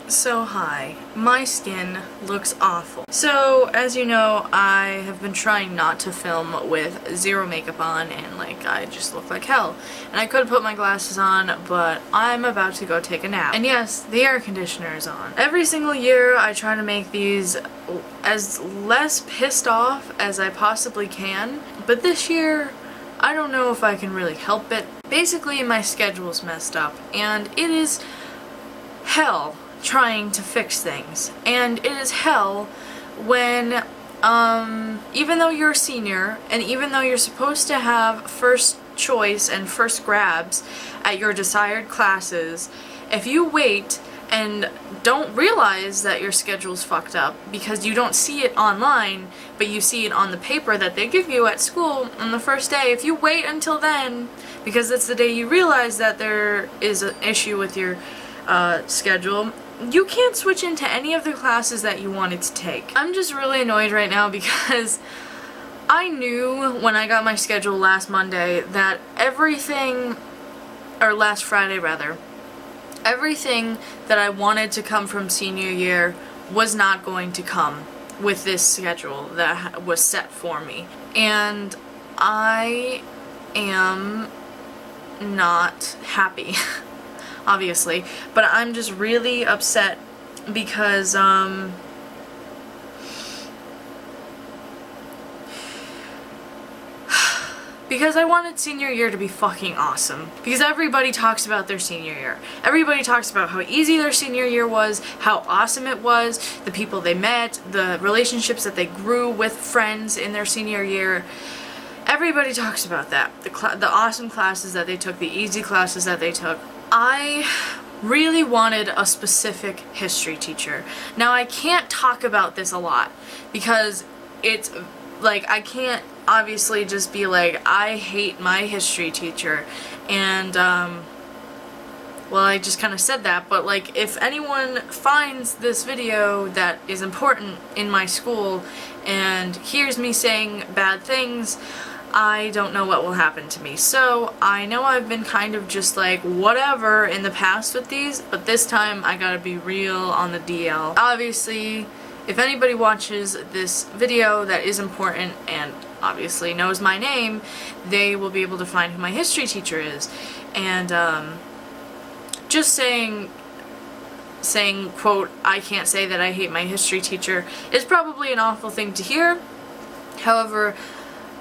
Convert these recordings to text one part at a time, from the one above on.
So hi, my skin looks awful. So as you know, I have been trying not to film with zero makeup on and I just look like hell. And I could put my glasses on, but I'm about to go take a nap. And yes, the air conditioner is on. Every single year I try to make these as less pissed off as I possibly can, but this year I don't know if I can really help it. Basically my schedule's messed up and it is hell trying to fix things, and it is hell when even though you're a senior and even though you're supposed to have first choice and first grabs at your desired classes, if you wait and don't realize that your schedule's fucked up because you don't see it online but you see it on the paper that they give you at school on the first day, if you wait until then because that's the day you realize that there is an issue with your schedule, you can't switch into any of the classes that you wanted to take. I'm just really annoyed right now because I knew when I got my schedule last Monday that everything, or last Friday rather, everything that I wanted to come from senior year was not going to come with this schedule that was set for me. And I am not happy. Obviously, but I'm just really upset because because I wanted senior year to be fucking awesome. Because everybody talks about their senior year. Everybody talks about how easy their senior year was, how awesome it was, the people they met, the relationships that they grew with friends in their senior year. Everybody talks about that. The awesome classes that they took, the easy classes that they took. I really wanted a specific history teacher. Now I can't talk about this a lot because it's like I can't obviously just be like I hate my history teacher and well, I just kind of said that, but like if anyone finds this video that is important in my school and hears me saying bad things, I don't know what will happen to me. So I know I've been kind of just like whatever in the past with these, but this time I gotta be real on the DL. Obviously, if anybody watches this video that is important and obviously knows my name, they will be able to find who my history teacher is. And just saying quote, I can't say that I hate my history teacher is probably an awful thing to hear. However,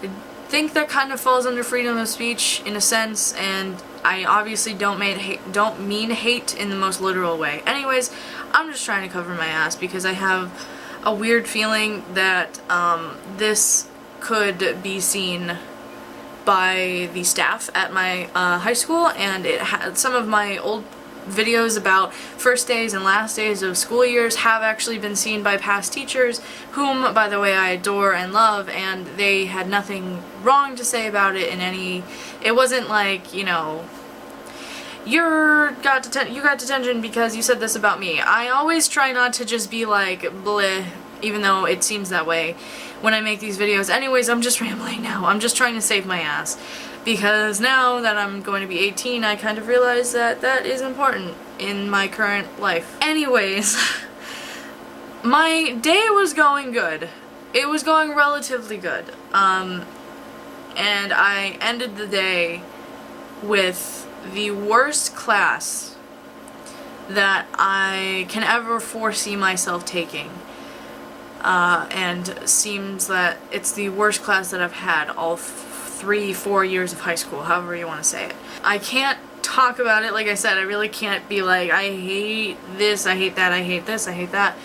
I think that kind of falls under freedom of speech in a sense, and I obviously don't mean hate in the most literal way. Anyways, I'm just trying to cover my ass because I have a weird feeling that this could be seen by the staff at my high school, and it had some of my old videos about first days and last days of school years have actually been seen by past teachers, whom, by the way, I adore and love, and they had nothing wrong to say about it in any... It wasn't like, you know, you got detention because you said this about me. I always try not to just be like, bleh, even though it seems that way when I make these videos. Anyways, I'm just rambling now. I'm just trying to save my ass. Because now that I'm going to be 18, I kind of realize that that is important in my current life. Anyways, my day was going good. It was going relatively good. And I ended the day with the worst class that I can ever foresee myself taking. And seems that it's the worst class that I've had all 3-4 years of high school, however you want to say it. I can't talk about it, like I said, I really can't be like, I hate this, I hate that, I hate this, I hate that.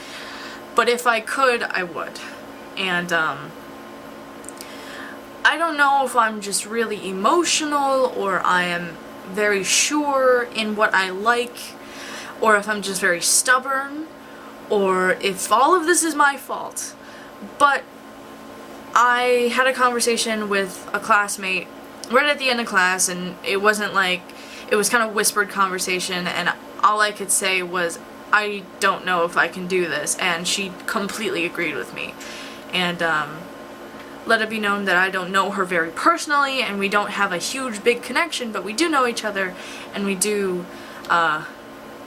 But if I could, I would. And, I don't know if I'm just really emotional, or I am very sure in what I like, or if I'm just very stubborn, or if all of this is my fault. But I had a conversation with a classmate right at the end of class, and it wasn't like, it was kind of whispered conversation, and all I could say was, I don't know if I can do this, and she completely agreed with me. And let it be known that I don't know her very personally, and we don't have a huge big connection, but we do know each other, and we do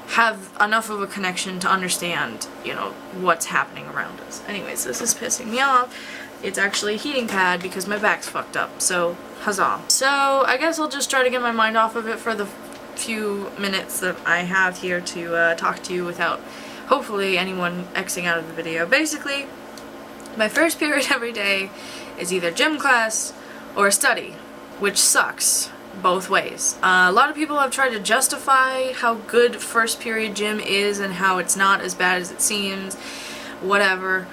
have enough of a connection to understand, you know, what's happening around us. Anyways, this is pissing me off. It's actually a heating pad because my back's fucked up, so huzzah. So I guess I'll just try to get my mind off of it for the few minutes that I have here to talk to you without hopefully anyone Xing out of the video. Basically, my first period every day is either gym class or study, which sucks both ways. A lot of people have tried to justify how good first period gym is and how it's not as bad as it seems, whatever.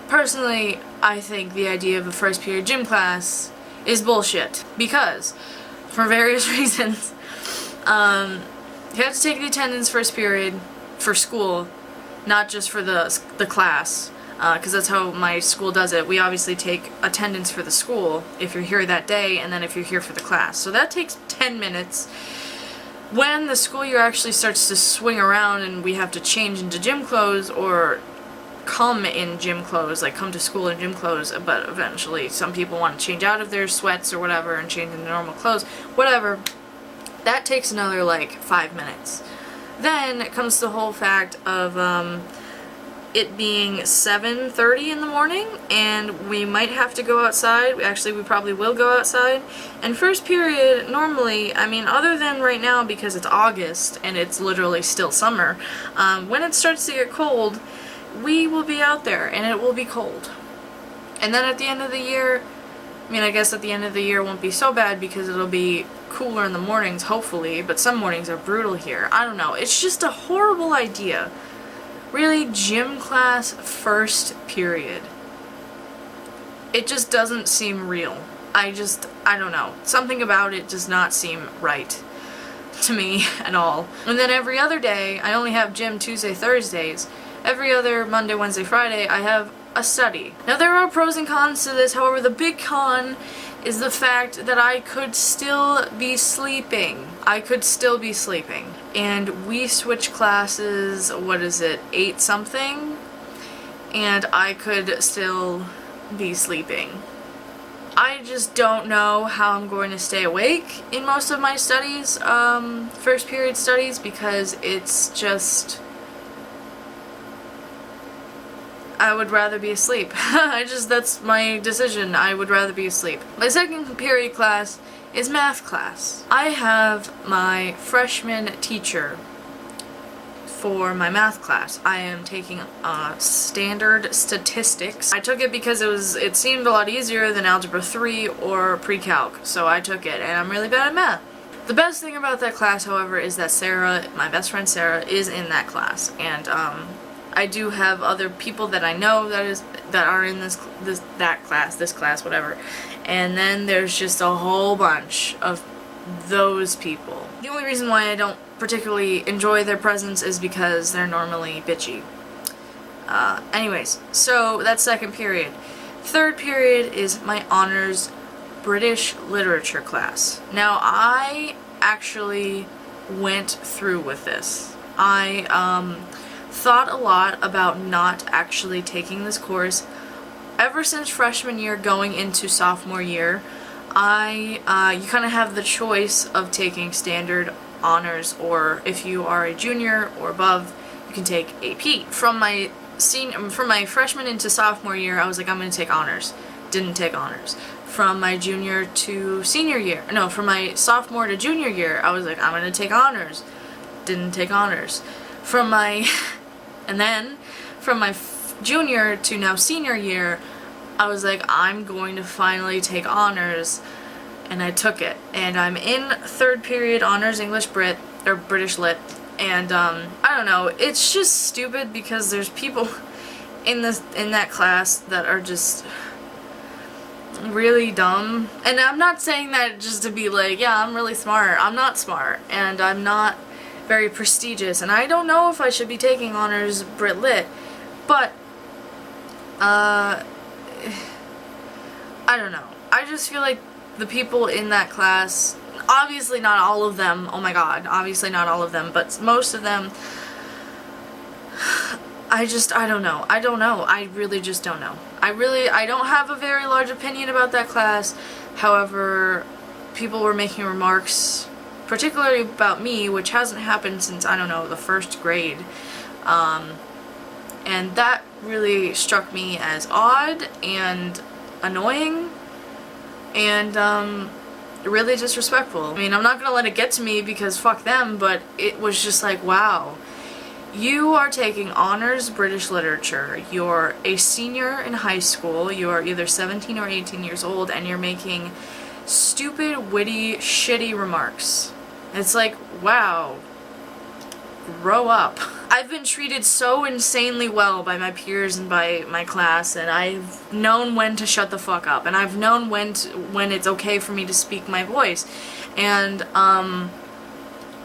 Personally, I think the idea of a first period gym class is bullshit because, for various reasons, you have to take the attendance first period for school, not just for the class, because that's how my school does it. We obviously take attendance for the school if you're here that day, and then if you're here for the class. So that takes 10 minutes. When the school year actually starts to swing around and we have to change into gym clothes or come in gym clothes, like come to school in gym clothes, but eventually some people want to change out of their sweats or whatever and change into normal clothes, whatever, that takes another like 5 minutes. Then it comes the whole fact of it being 7:30 in the morning and we might have to go outside. Actually, we probably will go outside. And first period, normally, I mean, other than right now because it's August and it's literally still summer, when it starts to get cold, we will be out there and it will be cold. And then at the end of the year, I mean, I guess at the end of the year won't be so bad because it'll be cooler in the mornings, hopefully, but some mornings are brutal here. I don't know. It's just a horrible idea. Really, gym class first period. It just doesn't seem real. I don't know. Something about it does not seem right to me at all. And then every other day, I only have gym Tuesday, Thursdays. Every other Monday, Wednesday, Friday, I have a study. Now there are pros and cons to this, however the big con is the fact that I could still be sleeping. And we switch classes, what is it, 8 something? And I could still be sleeping. I just don't know how I'm going to stay awake in most of my studies, first period studies, because it's just, I would rather be asleep. That's my decision. I would rather be asleep. My second period class is math class. I have my freshman teacher for my math class. I am taking standard statistics. I took it because it seemed a lot easier than Algebra 3 or pre-calc, so I took it, and I'm really bad at math. The best thing about that class, however, is that Sarah, my best friend Sarah, is in that class, and I do have other people that I know that are in this class, whatever. And then there's just a whole bunch of those people. The only reason why I don't particularly enjoy their presence is because they're normally bitchy. Anyways, so that's second period. Third period is my honors British literature class. Now, I actually went through with this. I thought a lot about not actually taking this course. Ever since freshman year going into sophomore year, you kind of have the choice of taking standard honors, or if you are a junior or above, you can take AP. From my freshman into sophomore year, I was like, I'm going to take honors. Didn't take honors. From my junior to senior year, no, from my sophomore to junior year, I was like, I'm going to take honors. Didn't take honors. And then from my junior to now senior year, I was like, I'm going to finally take honors, and I took it. And I'm in third period honors English Brit, or British Lit, and I don't know, it's just stupid because there's people in that class that are just really dumb. And I'm not saying that just to be like, yeah, I'm really smart. I'm not smart, and I'm not very prestigious, and I don't know if I should be taking honors Brit Lit, but I don't know. I just feel like the people in that class, obviously not all of them, oh my god, obviously not all of them, but most of them, I don't know. I really just don't know. I don't have a very large opinion about that class. However, people were making remarks particularly about me, which hasn't happened since, I don't know, the first grade. And that really struck me as odd and annoying and really disrespectful. I mean, I'm not gonna let it get to me because fuck them, but it was just like, wow. You are taking honors British literature, you're a senior in high school, you're either 17 or 18 years old, and you're making stupid, witty, shitty remarks. It's like, wow, grow up. I've been treated so insanely well by my peers and by my class, and I've known when to shut the fuck up, and I've known when it's okay for me to speak my voice, and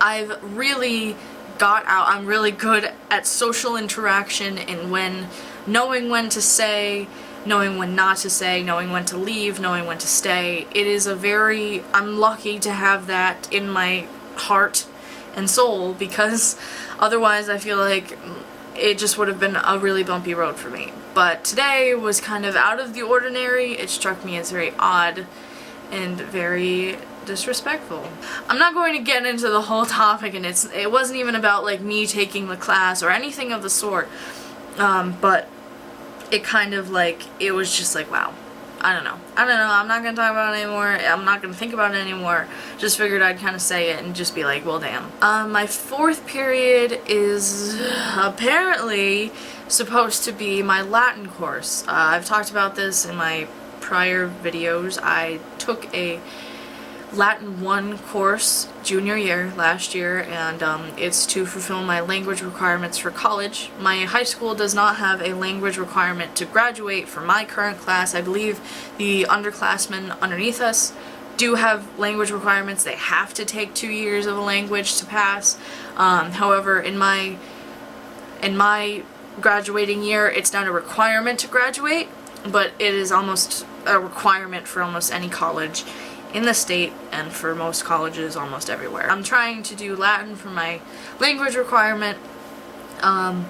I've really got out. I'm really good at social interaction and knowing when to say, knowing when not to say, knowing when to leave, knowing when to stay. It is I'm lucky to have that in my heart and soul, because otherwise I feel like it just would have been a really bumpy road for me. But today was kind of out of the ordinary. It struck me as very odd and very disrespectful. I'm not going to get into the whole topic, and it wasn't even about like me taking the class or anything of the sort, but it kind of like, it was just like, wow, I don't know, I'm not gonna talk about it anymore, I'm not gonna think about it anymore, just figured I'd kind of say it and just be like, well damn. My fourth period is apparently supposed to be my Latin course. I've talked about this in my prior videos. I took a Latin 1 course junior year last year, and it's to fulfill my language requirements for college. My high school does not have a language requirement to graduate for my current class. I believe the underclassmen underneath us do have language requirements. They have to take 2 years of a language to pass. However, in my graduating year, it's not a requirement to graduate, but it is almost a requirement for almost any college in the state and for most colleges almost everywhere. I'm trying to do Latin for my language requirement, and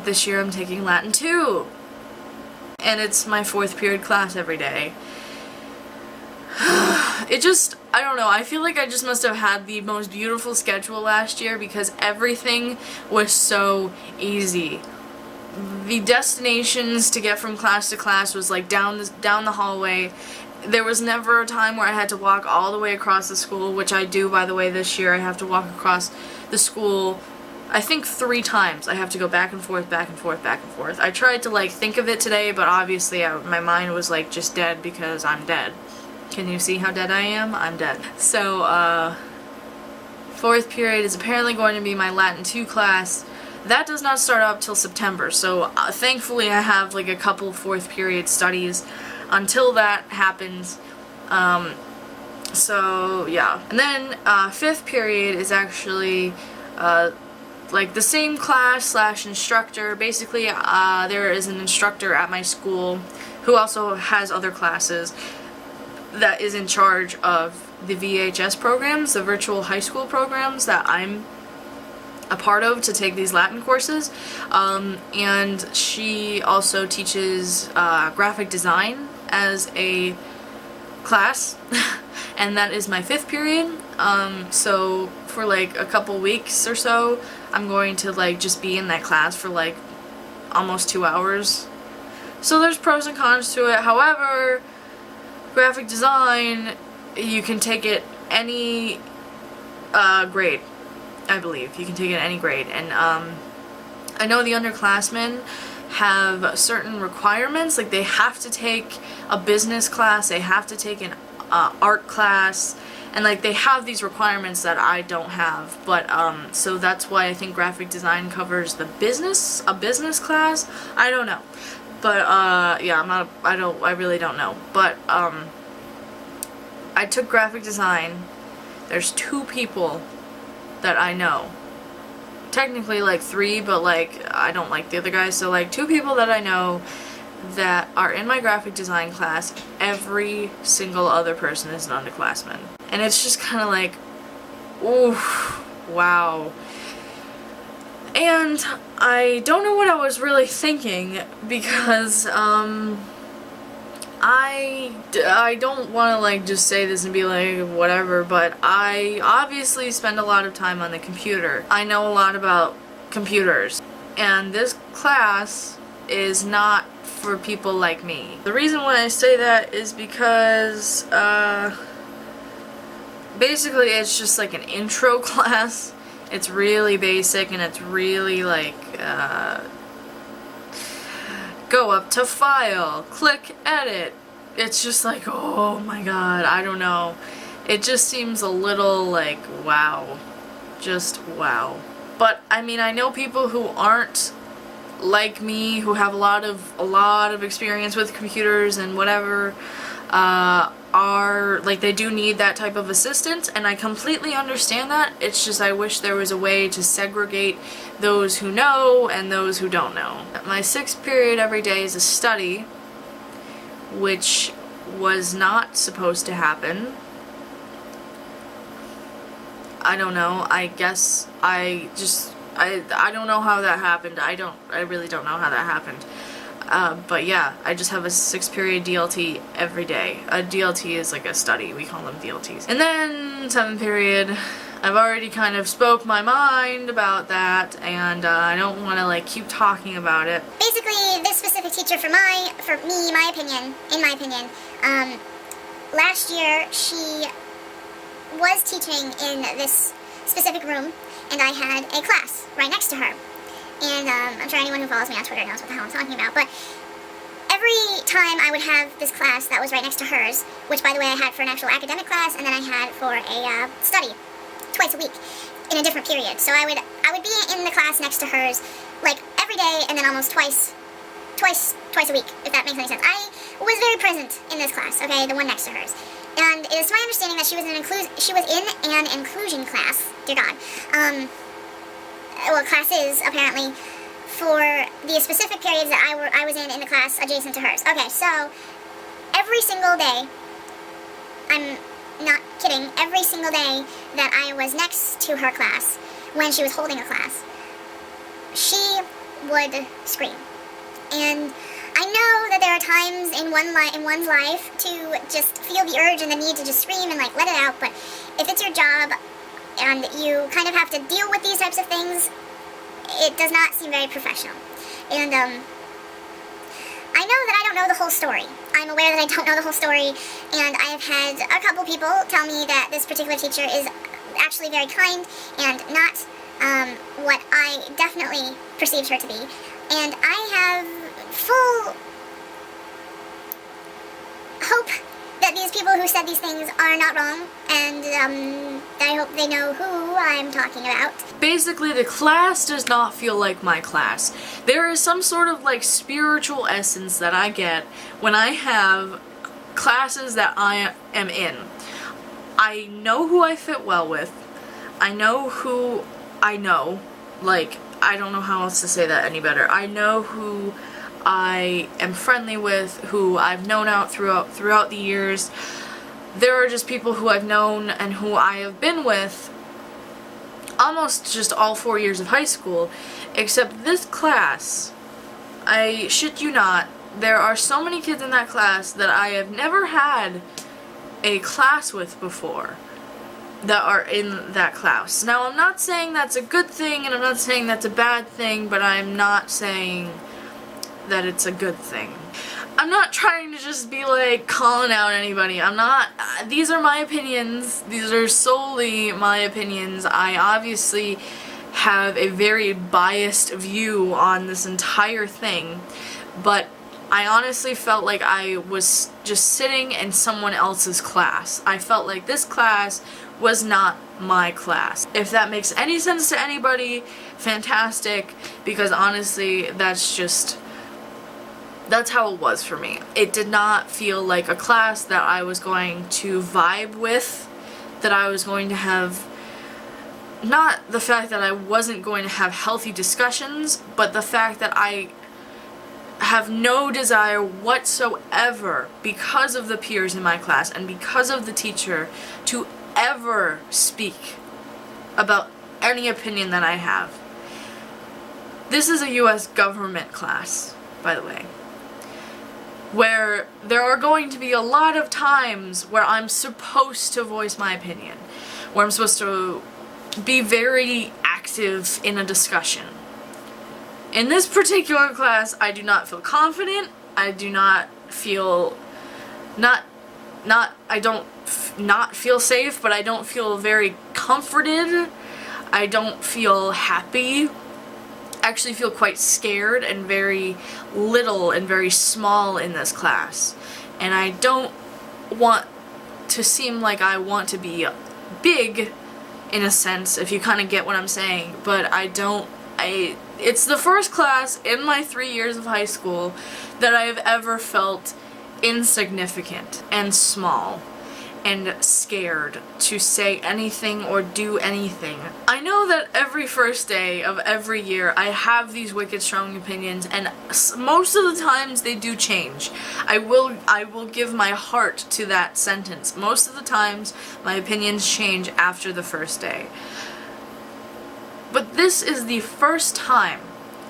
this year I'm taking Latin 2, and it's my fourth period class every day. I don't know, I feel like I just must have had the most beautiful schedule last year because everything was so easy. The destinations to get from class to class was like down the hallway. There was never a time where I had to walk all the way across the school, which I do, by the way, this year. I have to walk across the school, I think 3 times. I have to go back and forth, back and forth, back and forth. I tried to like think of it today, but obviously my mind was like just dead because I'm dead. Can you see how dead I am? I'm dead. So, fourth period is apparently going to be my Latin 2 class. That does not start up till September, so thankfully I have like a couple fourth period studies until that happens. So yeah. And then fifth period is actually like the same class slash instructor. Basically there is an instructor at my school who also has other classes that is in charge of the VHS programs, the virtual high school programs that I'm a part of to take these Latin courses, and she also teaches graphic design as a class, and that is my fifth period. So for like a couple weeks or so, I'm going to like just be in that class for like almost 2 hours. So there's pros and cons to it. However, graphic design, you can take it any grade. I believe you can take it any grade, and I know the underclassmen have certain requirements, like they have to take a business class, they have to take an art class, and like they have these requirements that I don't have, but so that's why I think graphic design covers a business class. I don't know, but yeah, I really don't know, but I took graphic design. There's 2 people that I know. Technically like 3, but like I don't like the other guys, so like 2 people that I know that are in my graphic design class. Every single other person is an underclassman. And it's just kind of like, ooh, wow. And I don't know what I was really thinking, because I I don't want to like just say this and be like whatever, but I obviously spend a lot of time on the computer. I know a lot about computers, and this class is not for people like me. The reason why I say that is because basically it's just like an intro class. It's really basic, and it's really like go up to file, click edit. It's just like, oh my god, I don't know. It just seems a little like wow. Just wow. But I mean, I know people who aren't like me, who have a lot of experience with computers and whatever, are like, they do need that type of assistance, and I completely understand that. It's just I wish there was a way to segregate those who know and those who don't know. My 6th period every day is a study, which was not supposed to happen. I don't know. I guess I don't know how that happened. I really don't know how that happened. But yeah, I just have a 6 period DLT every day. A DLT is like a study. We call them DLTs. And then 7th period, I've already kind of spoke my mind about that, and I don't want to like keep talking about it. Basically, this specific teacher, in my opinion, last year she was teaching in this specific room, and I had a class right next to her. And I'm sure anyone who follows me on Twitter knows what the hell I'm talking about, but every time I would have this class that was right next to hers, which by the way I had for an actual academic class, and then I had for a study twice a week in a different period. So I would be in the class next to hers like every day, and then almost twice a week, if that makes any sense. I was very present in this class, okay, the one next to hers. And it is my understanding that she was in an inclusion class, dear God. Well, classes, apparently, for the specific periods that I was in the class adjacent to hers. Okay, so every single day, I'm not kidding, every single day that I was next to her class, when she was holding a class, she would scream. And I know that there are times in one's life to just feel the urge and the need to just scream and like let it out, but if it's your job and you kind of have to deal with these types of things, it does not seem very professional. And I know that I don't know the whole story. I'm aware that I don't know the whole story, and I have had a couple people tell me that this particular teacher is actually very kind and not what I definitely perceived her to be. And I have full hope that these people who said these things are not wrong, and I hope they know who I'm talking about. Basically, the class does not feel like my class. There is some sort of like spiritual essence that I get when I have classes that I am in. I know who I fit well with. I know who I know. Like, I don't know how else to say that any better. I know who I am friendly with, who I've known out throughout the years. There are just people who I've known and who I have been with almost just all 4 years of high school, except this class, I shit you not, there are so many kids in that class that I have never had a class with before that are in that class. Now, I'm not saying that's a good thing, and I'm not saying that's a bad thing, but I'm not saying that it's a good thing. I'm not trying to just be like calling out anybody. I'm not, these are my opinions. These are solely my opinions. I obviously have a very biased view on this entire thing, but I honestly felt like I was just sitting in someone else's class. I felt like this class was not my class. If that makes any sense to anybody, fantastic, because honestly, that's how it was for me. It did not feel like a class that I was going to vibe with, that I was going to have, not the fact that I wasn't going to have healthy discussions, but the fact that I have no desire whatsoever, because of the peers in my class and because of the teacher, to ever speak about any opinion that I have. This is a US government class, by the way. where there are going to be a lot of times where I'm supposed to voice my opinion, where I'm supposed to be very active in a discussion. In this particular class, I do not feel confident. I do not feel I don't not feel safe, but I don't feel very comforted. I don't feel happy. I actually feel quite scared and very little and very small in this class. And I don't want to seem like I want to be big, in a sense, if you kind of get what I'm saying, but it's the first class in my 3 years of high school that I have ever felt insignificant and small and scared to say anything or do anything. I know that every first day of every year I have these wicked strong opinions, and most of the times they do change. I will give my heart to that sentence. Most of the times my opinions change after the first day. But this is the first time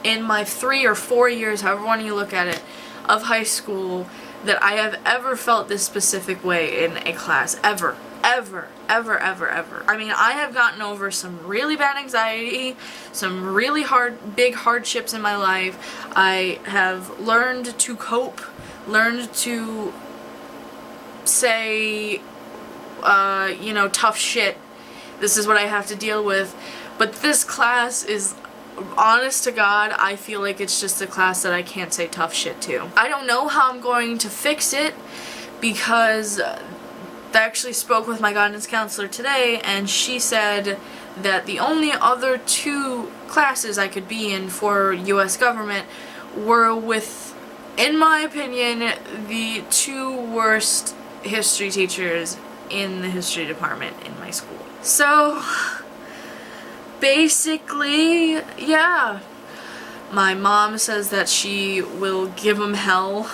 in my 3 or 4 years, however one you look at it, of high school that I have ever felt this specific way in a class. Ever. Ever. Ever, ever, ever. I mean, I have gotten over some really bad anxiety, some really big hardships in my life. I have learned to cope, learned to say, tough shit. This is what I have to deal with. But this class is, honest to God, I feel like it's just a class that I can't say tough shit to. I don't know how I'm going to fix it, because I actually spoke with my guidance counselor today, and she said that the only other 2 classes I could be in for US government were with, in my opinion, the 2 worst history teachers in the history department in my school. So basically, yeah. My mom says that she will give them hell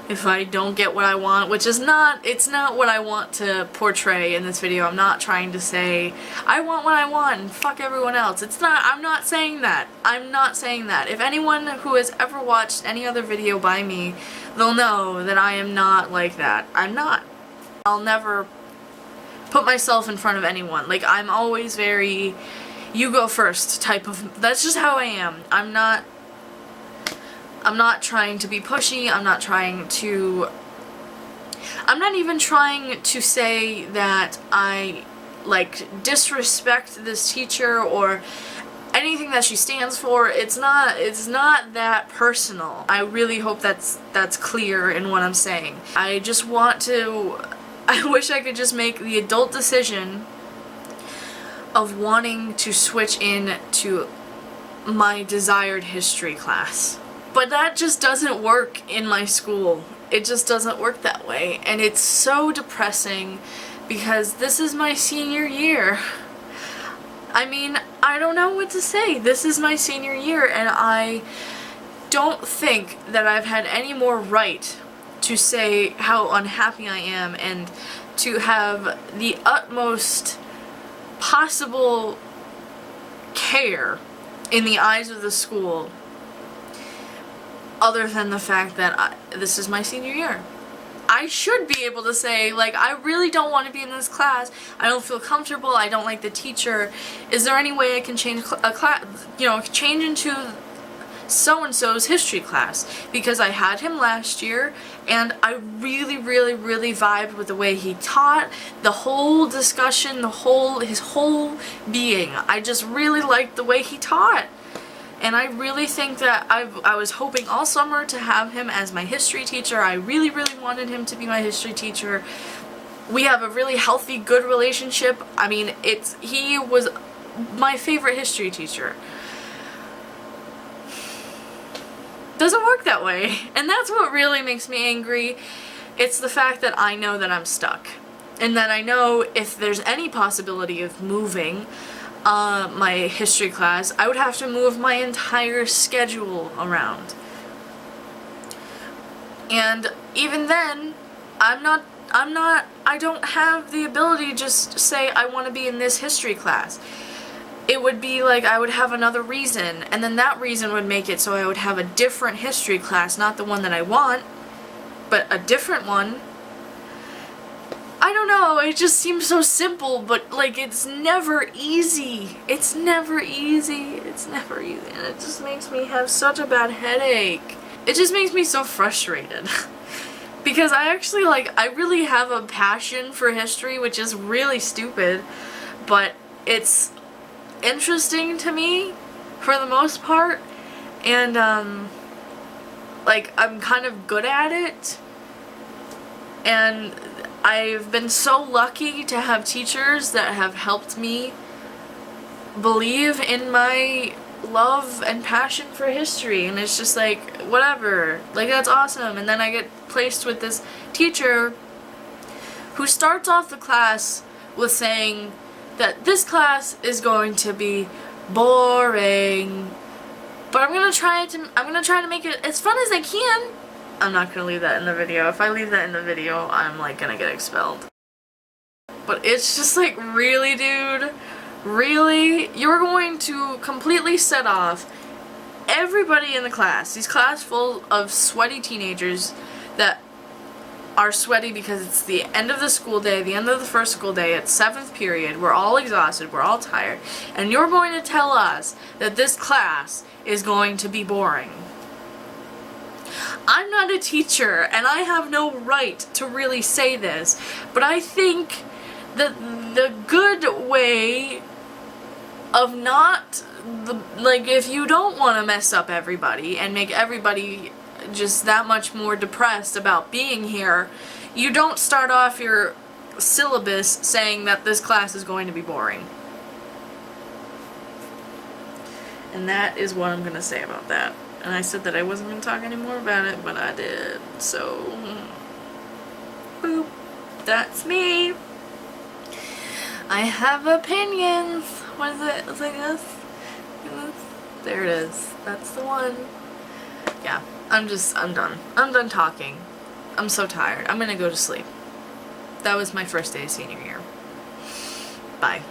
if I don't get what I want, which is it's not what I want to portray in this video. I'm not trying to say, I want what I want and fuck everyone else. I'm not saying that. I'm not saying that. If anyone who has ever watched any other video by me, they'll know that I am not like that. I'm not. I'll never put myself in front of anyone. Like, I'm always very you go first type of, that's just how I am. I'm not trying to be pushy. I'm not even trying to say that I disrespect this teacher or anything that she stands for. It's not that personal. I really hope that's clear in what I'm saying. I wish I could just make the adult decision of wanting to switch in to my desired history class. But that just doesn't work in my school. It just doesn't work that way. And it's so depressing because this is my senior year. I mean, I don't know what to say. This is my senior year, and I don't think that I've had any more right to say how unhappy I am and to have the utmost possible care in the eyes of the school, other than the fact that this is my senior year. I should be able to say, I really don't want to be in this class. I don't feel comfortable. I don't like the teacher. Is there any way I can change a class, change into so-and-so's history class? Because I had him last year, and I really, really, really vibed with the way he taught, the whole discussion, his whole being. I just really liked the way he taught. And I really think that I was hoping all summer to have him as my history teacher. I really, really wanted him to be my history teacher. We have a really healthy, good relationship. I mean, he was my favorite history teacher. Doesn't work that way. And that's what really makes me angry. It's the fact that I know that I'm stuck. And that I know if there's any possibility of moving my history class, I would have to move my entire schedule around. And even then, I don't have the ability to just say I want to be in this history class. It would be I would have another reason, and then that reason would make it so I would have a different history class, not the one that I want. But a different one, I don't know, it just seems so simple, but like it's never easy. It's never easy. It's never easy. And it just makes me have such a bad headache. It just makes me so frustrated. Because I actually I really have a passion for history, which is really stupid, but it's interesting to me for the most part, and I'm kind of good at it, and I've been so lucky to have teachers that have helped me believe in my love and passion for history, and it's just like, whatever, like that's awesome. And then I get placed with this teacher who starts off the class with saying that this class is going to be boring, but I'm gonna try to make it as fun as I can. I'm not gonna leave that in the video. If I leave that in the video, I'm like gonna get expelled. But it's just like, really, dude? Really? You're going to completely set off everybody in the class. These class full of sweaty teenagers that are sweaty because it's the end of the school day, the end of the first school day, it's 7th period, we're all exhausted, we're all tired, and you're going to tell us that this class is going to be boring. I'm not a teacher, and I have no right to really say this, but I think that the good way of not, if you don't want to mess up everybody and make everybody just that much more depressed about being here, you don't start off your syllabus saying that this class is going to be boring. And that is what I'm going to say about that. And I said that I wasn't going to talk anymore about it, but I did. So, boop. That's me. I have opinions. What is it? It's like this. There it is. That's the one. Yeah, I'm done. I'm done talking. I'm so tired. I'm going to go to sleep. That was my first day of senior year. Bye.